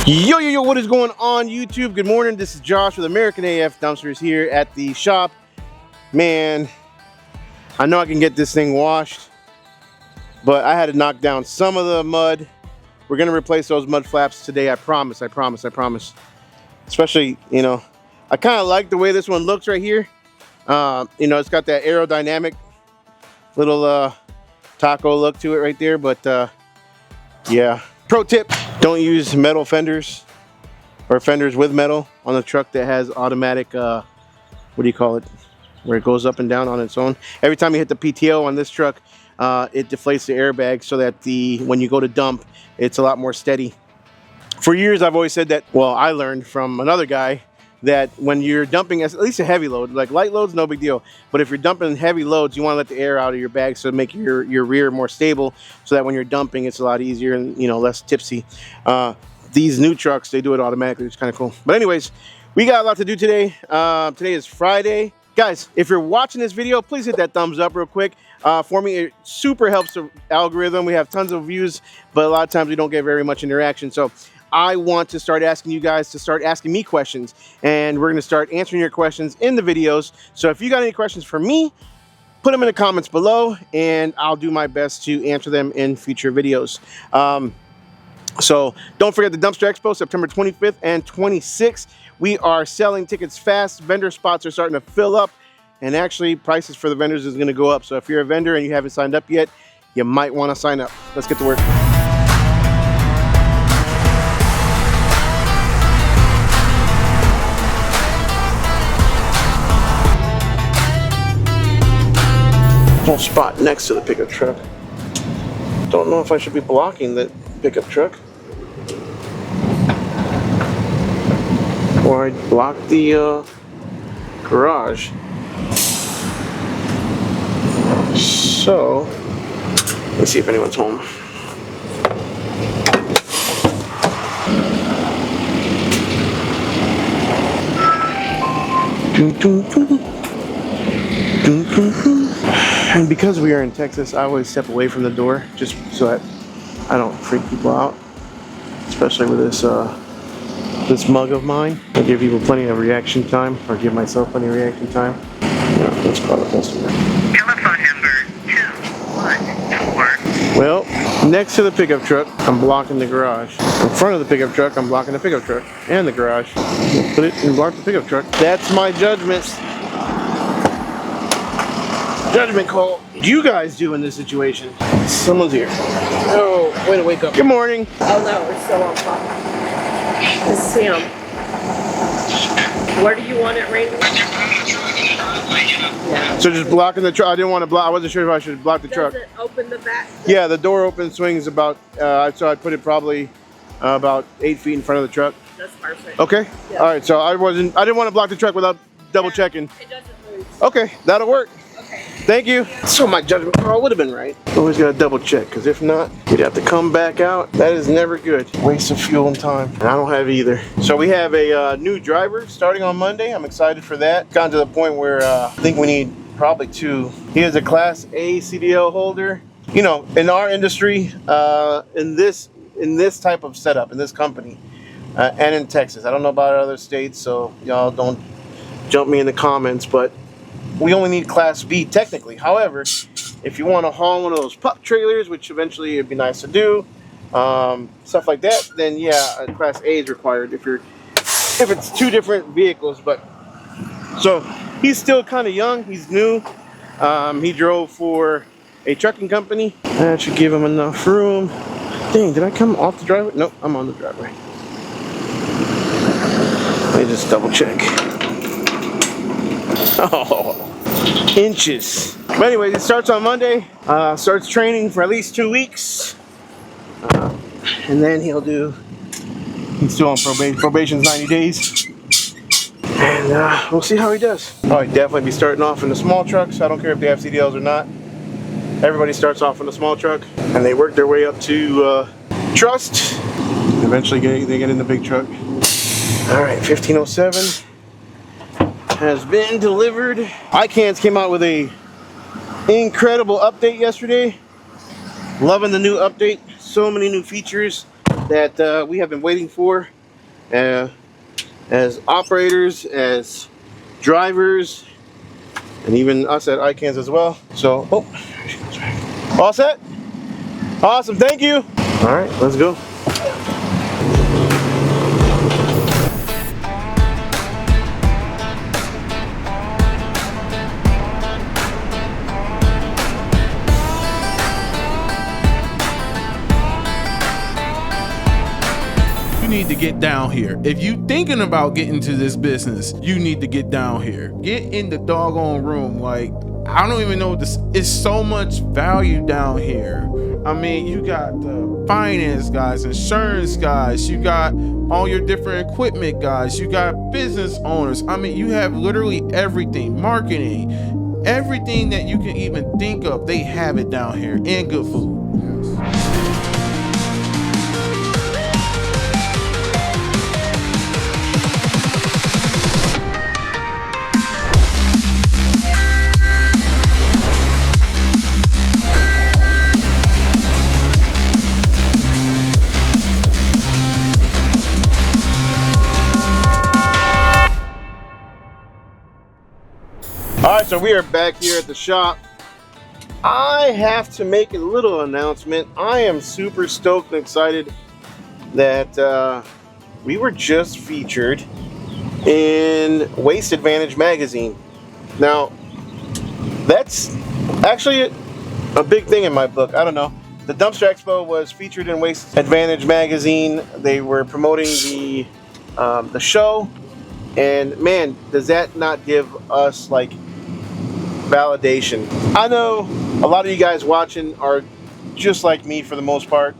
Yo, what is going on YouTube? Good morning, this is Josh with American AF Dumpsters here at the shop. Man, I know I can get this thing washed, but I had to knock down some of the mud. We're gonna replace those mud flaps today, I promise. Especially, you know, I kind of like the way this one looks right here. You know, it's got that aerodynamic little taco look to it right there, but yeah. Pro tip, don't use metal fenders or fenders with metal on a truck that has automatic, what do you call it, where it goes up and down on its own. Every time you hit the PTO on this truck, it deflates the airbag so that when you go to dump, it's a lot more steady. For years, I've always said that, well, I learned from another guy that when you're dumping at least a heavy load, like light loads, no big deal. But if you're dumping heavy loads, you want to let the air out of your bag so to make your rear more stable, so that when you're dumping, it's a lot easier and, you know, less tipsy. These new trucks, they do it automatically, which is kind of cool. But anyways, we got a lot to do today. Today is Friday. Guys, if you're watching this video, please hit that thumbs up real quick. For me, it super helps the algorithm. We have tons of views, but a lot of times we don't get very much interaction. So I want to start asking you guys to start asking me questions, and we're going to start answering your questions in the videos. So if you got any questions for me, put them in the comments below, and I'll do my best to answer them in future videos. So don't forget the Dumpster Expo, September 25th and 26th. We are selling tickets fast. Vendor spots are starting to fill up, and actually prices for the vendors is going to go up. So if you're a vendor and you haven't signed up yet, you might want to sign up. Let's get to work. Whole spot next to the pickup truck. Don't know if I should be blocking the pickup truck, or I'd block the garage. So let's see if anyone's home. And because we are in Texas, I always step away from the door just so that I don't freak people out, especially with this mug of mine. I give people plenty of reaction time, or give myself plenty of reaction time. Yeah, let's call the customer. Telephone number 214. Well, next to the pickup truck, I'm blocking the garage. In front of the pickup truck, I'm blocking the pickup truck and the garage. Put it and block the pickup truck. That's my judgment. Judgment call. What do you guys do in this situation? Someone's here. Oh, way to wake up. Good morning. Oh no, we're still on top. This is Sam. Where do you want it, Randy? Yeah. So just blocking the truck. I didn't want to block. I wasn't sure if I should block the truck. Does it open the back? Yeah, the door open swings about. So I put it probably about 8 feet in front of the truck. That's perfect. Okay. Yeah. All right. So I didn't want to block the truck without double checking. It doesn't move. Okay, that'll work. Okay. Thank you. So my judgment call would have been right. Always gotta double check, because if not, we'd have to come back out. That is never good. Waste of fuel and time. And I don't have either. So we have a new driver starting on Monday. I'm excited for that. Gotten to the point where I think we need probably 2. He is a Class A CDL holder. You know, in our industry, in this type of setup, in this company, and in Texas. I don't know about other states, so y'all don't jump me in the comments, but we only need Class B technically. However, if you want to haul one of those pup trailers, which eventually it'd be nice to do, stuff like that, then yeah, Class A is required if it's 2 different vehicles. But so he's still kind of young. He's new. He drove for a trucking company. That should give him enough room. Dang, did I come off the driveway? Nope, I'm on the driveway. Let me just double check. Oh, inches. But anyways, it starts on Monday. Starts training for at least 2 weeks. And then he's still on probation. Probation's 90 days. And we'll see how he does. Probably definitely be starting off in the small trucks. I don't care if they have CDLs or not. Everybody starts off in a small truck, and they work their way up to Trust. Eventually they get in the big truck. All right, 1507. Has been delivered. iCans came out with a incredible update yesterday. Loving the new update. So many new features. that we have been waiting for as operators, as drivers, and even us at ICANNs as well. So, all set? Awesome, thank you. All right, let's go. Need to get down here. If you thinking about getting to this business, you need to get down here. Get in the doggone room. Like, I don't even know this. It's so much value down here. I mean, you got the finance guys, insurance guys, you got all your different equipment guys, you got business owners. I mean, you have literally everything, marketing, everything that you can even think of. They have it down here, and good food. Alright, so we are back here at the shop. I have to make a little announcement. I am super stoked and excited that we were just featured in Waste Advantage magazine. Now, that's actually a big thing in my book. I don't know. The Dumpster Expo was featured in Waste Advantage magazine. They were promoting the show, and man, does that not give us like validation. I know a lot of you guys watching are just like me for the most part,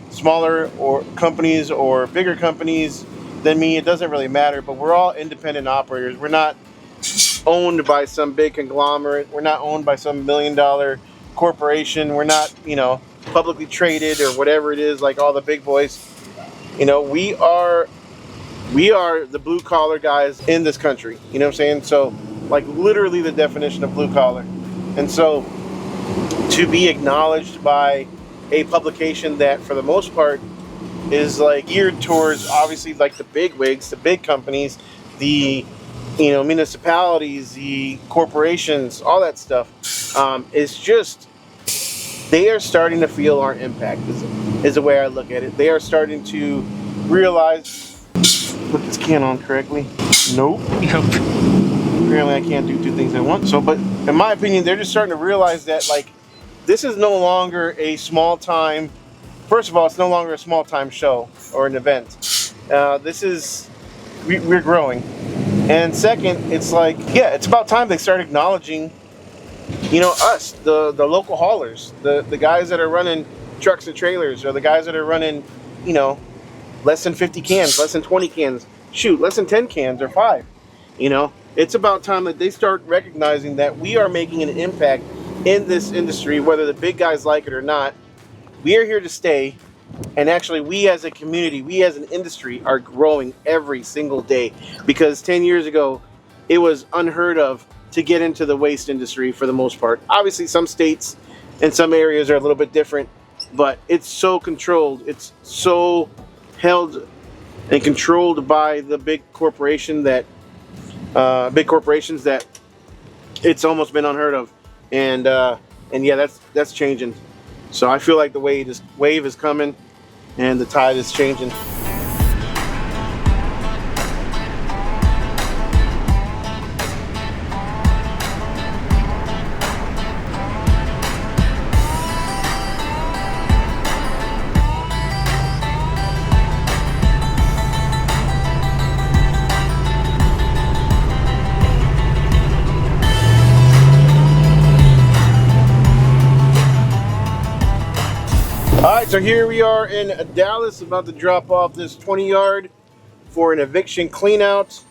smaller or companies or bigger companies than me. It doesn't really matter, but we're all independent operators. We're not owned by some big conglomerate. We're not owned by some $1 million corporation. We're not, you know, publicly traded or whatever it is like all the big boys. You know, we are the blue collar guys in this country. You know what I'm saying? So like literally the definition of blue collar. And so to be acknowledged by a publication that for the most part is like geared towards obviously like the big wigs, the big companies, the, you know, municipalities, the corporations, all that stuff, is just, they are starting to feel our impact is the way I look at it. They are starting to realize, put this can on correctly. Nope. Apparently I can't do two things at once. So, but in my opinion, they're just starting to realize that like this is no longer a small time. First of all, it's no longer a small time show or an event. This is we're growing, and second, it's like yeah, it's about time they start acknowledging, you know, us, the local haulers, the guys that are running trucks and trailers, or the guys that are running, you know, less than 50 cans, less than 20 cans, shoot, less than 10 cans or 5, you know. It's about time that they start recognizing that we are making an impact in this industry, whether the big guys like it or not. We are here to stay, and actually we as a community, we as an industry are growing every single day, because 10 years ago it was unheard of to get into the waste industry for the most part. Obviously some states and some areas are a little bit different, but it's so controlled, it's so held and controlled by the big corporations that it's almost been unheard of, and yeah, that's changing. So I feel like the wave is coming, and the tide is changing. Alright, so here we are in Dallas, about to drop off this 20-yard for an eviction cleanout,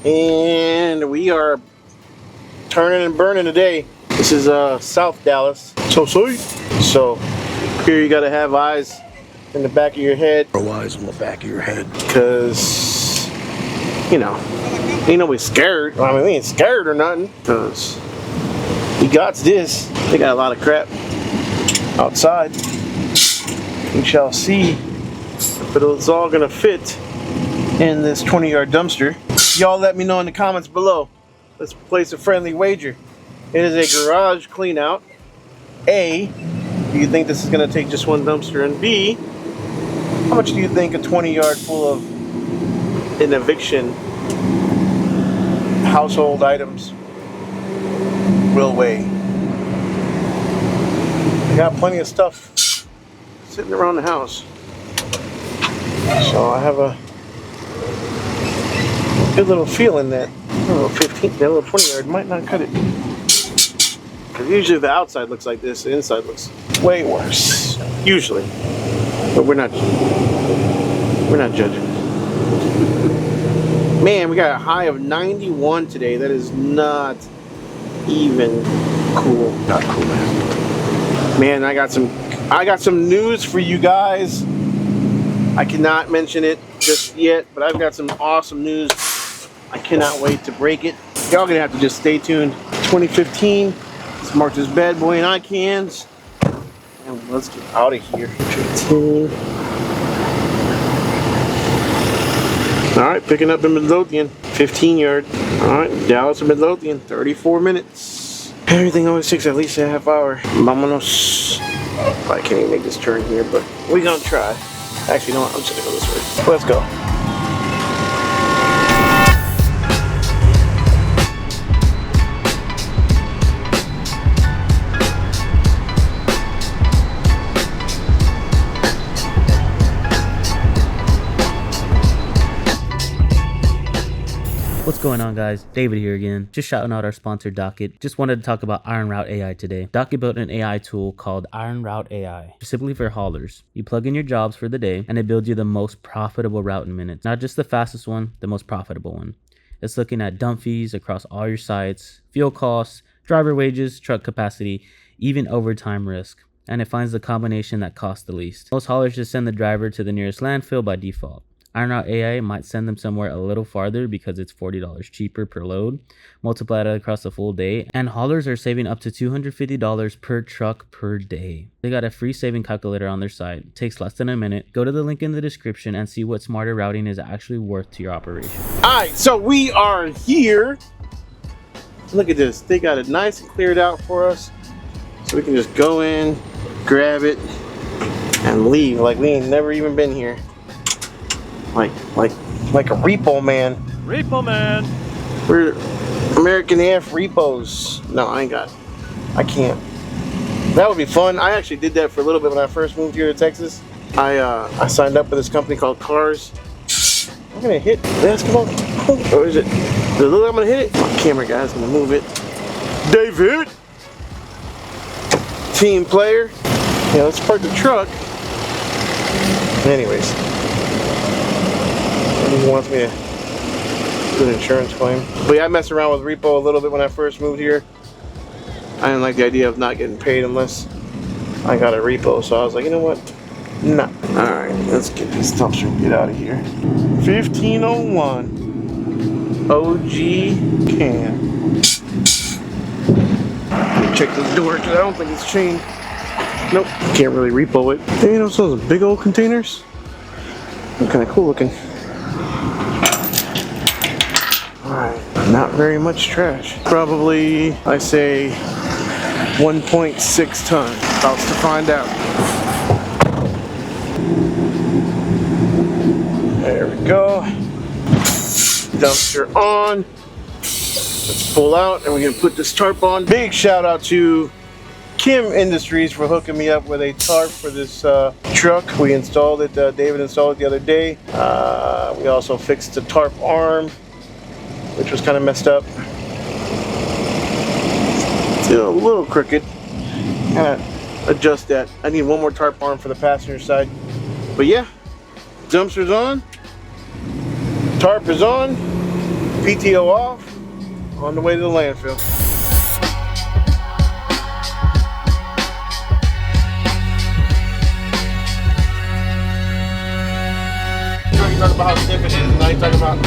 and we are turning and burning today. This is South Dallas. So here you gotta have eyes in the back of your head. Or eyes in the back of your head. Because, you know, ain't nobody scared. I mean, we ain't scared or nothing, because we got this. They got a lot of crap outside. We shall see but it's all gonna fit in this 20-yard dumpster. Y'all let me know in the comments below. Let's place a friendly wager. It is a garage clean out. A, do you think this is gonna take just one dumpster? And B, how much do you think a 20-yard full of an eviction household items will weigh? I got plenty of stuff sitting around the house, so I have a good little feeling that a little 15, that little 20-yard might not cut it. Because usually the outside looks like this, the inside looks way worse. Usually, but we're not judging. Man, we got a high of 91 today. That is not even cool. Not cool, man. Man, I got some news for you guys. I cannot mention it just yet, but I've got some awesome news. I cannot wait to break it. Y'all gonna have to just stay tuned. 2015. Let's mark this bad boy in icons. And let's get out of here. 15. Alright, picking up in Midlothian. 15-yard. Alright, Dallas to Midlothian. 34 minutes. Everything always takes at least a half hour. Vámonos. I can't even make this turn here, but we're gonna try. Actually, no, I'm just gonna go this way. Let's go. What's going on, guys? David here again. Just shouting out our sponsor, Docket. Just wanted to talk about Iron Route AI today. Docket built an AI tool called Iron Route AI, specifically for haulers. You plug in your jobs for the day, and it builds you the most profitable route in minutes. Not just the fastest one, the most profitable one. It's looking at dump fees across all your sites, fuel costs, driver wages, truck capacity, even overtime risk. And it finds the combination that costs the least. Most haulers just send the driver to the nearest landfill by default. Iron Out AI might send them somewhere a little farther because it's $40 cheaper per load, multiply that across the full day, and haulers are saving up to $250 per truck per day. They got a free saving calculator on their site. It takes less than a minute. Go to the link in the description and see what smarter routing is actually worth to your operation. Alright, so we are here. Look at this. They got it nice and cleared out for us. So we can just go in, grab it, and leave like we ain't never even been here. Like a repo man. Repo man. We're American AF repos. No, I ain't got it. I can't. That would be fun. I actually did that for a little bit when I first moved here to Texas. I signed up with this company called Cars. I'm gonna hit basketball. Or is it? Does it look like I'm gonna hit it? My camera guy's gonna move it. David! Team player. Yeah, let's park the truck. Anyways. He wants me to do an insurance claim. But yeah, I messed around with Repo a little bit when I first moved here. I didn't like the idea of not getting paid unless I got a Repo, so I was like, you know what? Nah. Alright, let's get this dumpster and get out of here. 1501 OG can. Let me check this door because I don't think it's chained. Nope, can't really Repo it. Hey, you know, some of those big old containers? They're kind of cool looking. Alright, not very much trash. Probably, I say, 1.6 tons. About to find out. There we go. Dumpster on. Let's pull out and we're going to put this tarp on. Big shout out to Kim Industries for hooking me up with a tarp for this truck. We installed it, David installed it the other day. We also fixed the tarp arm, which was kind of messed up. Still a little crooked. Kind of adjust that. I need one more tarp arm for the passenger side. But yeah, dumpster's on. Tarp is on. PTO off. On the way to the landfill. You talk about how stiff it is, and now you talk about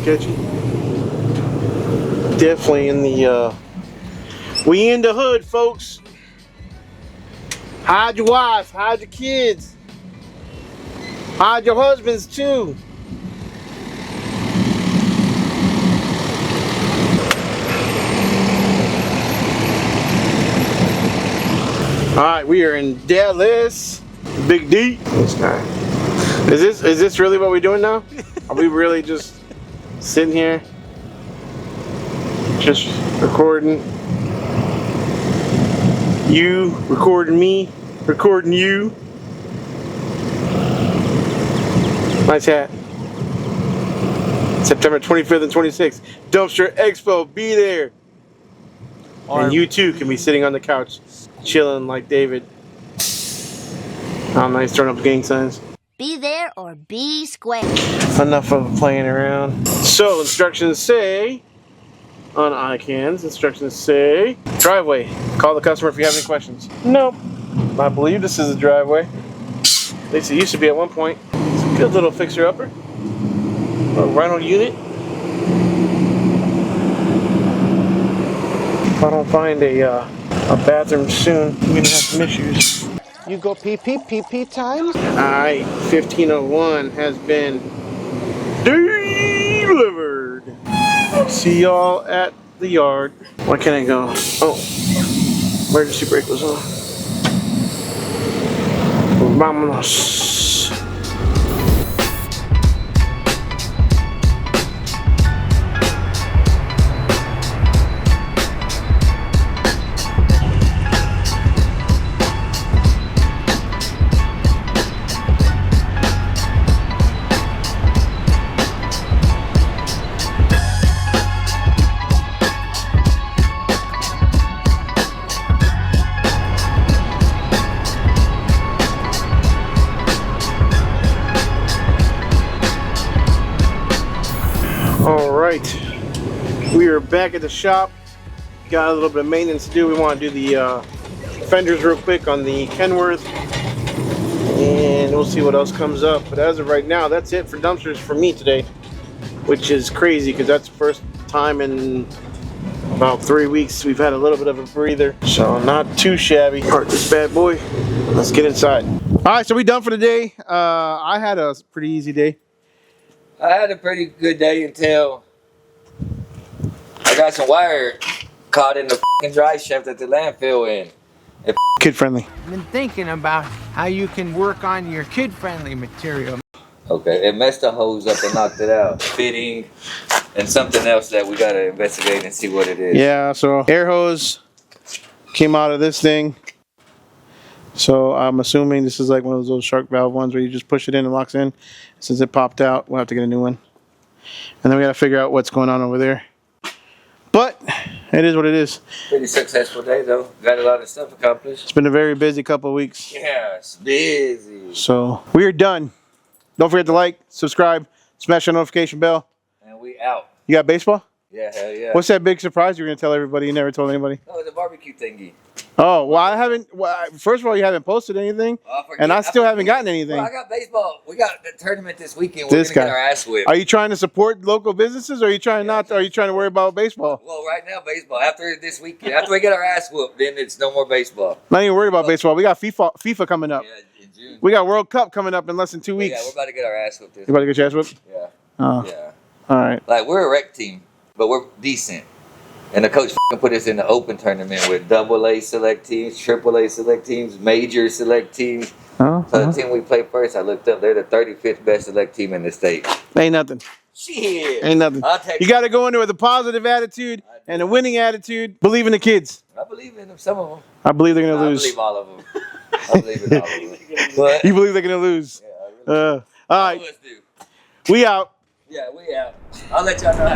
sketchy. Definitely in the we in the hood, folks. Hide your wife, hide your kids, hide your husbands too. All right, we are in Dallas. Big D. This guy. Is this really what we're doing now? Are we really just sitting here, just recording? You recording me, recording you. Nice hat. September 25th and 26th. Dumpster Expo. Be there. And you too can be sitting on the couch, chilling like David. How nice, throwing up gang signs. Be there or be square. Enough of playing around. So instructions say, on icons, instructions say, driveway. Call the customer if you have any questions. Nope. I believe this is a driveway. At least it used to be at one point. It's a good little fixer-upper. A rental unit. If I don't find a bathroom soon, I'm gonna have some issues. You go pee time? Alright, 1501 has been delivered. See y'all at the yard. Why can't I go? Oh, emergency brake was on. Vámonos. Alright, we are back at the shop. Got a little bit of maintenance to do. We want to do the fenders real quick on the Kenworth, and we'll see what else comes up. But as of right now, that's it for dumpsters for me today, which is crazy because that's the first time in about 3 weeks we've had a little bit of a breather. So not too shabby. Park this bad boy. Let's get inside. Alright, so we done for the day. I had a pretty easy day. I had a pretty good day until I got some wire caught in the f***ing drive shaft at the landfill and Kid friendly. I've been thinking about how you can work on your kid-friendly material. okay, it messed the hose up and knocked it out. Fitting and something else that we gotta investigate and see what it is. Yeah, so air hose came out of this thing. So I'm assuming this is like one of those shark valve ones where you just push it in and locks in. Since it popped out, we'll have to get a new one. And then we got to figure out what's going on over there. But it is what it is. Pretty successful day though. Got a lot of stuff accomplished. It's been a very busy couple of weeks. Yeah, it's busy. So we are done. Don't forget to like, subscribe, smash the notification bell. And we out. You got baseball? Yeah, hell yeah. What's that big surprise you're going to tell everybody you never told anybody? Oh, it's a barbecue thingy. Oh, well, I haven't. Well, first of all, you haven't posted anything. And I still haven't gotten anything. Well, I got baseball. We got the tournament this weekend. This We're going to guy. get our ass whipped. Are you trying to support local businesses or are you trying not to? Are you trying to worry about baseball? Well, right now, baseball. After this weekend, after we get our ass whooped, then it's no more baseball. Not even worried about baseball. We got FIFA coming up. Yeah, in June. We got World Cup coming up in less than 2 weeks. Yeah, we're about to get our ass whooped this You about to get your ass whipped? Yeah. Oh, Yeah. all right. Like, we're a rec team, but we're decent. And the coach put us in the open tournament with AA select teams, AAA select teams, major select teams. Oh, So the team we play first, I looked up, they're the 35th best select team in the state. ain't nothing. Shit. Ain't nothing. I'll take You got to go into it with a positive attitude and a winning attitude. Believe in the kids. I believe in them, some of them. I believe they're going to I lose. believe all of them. I believe in all of them. But, You believe they're going to lose. yeah, I really All right. do. We out. Yeah, we out. I'll let y'all know how.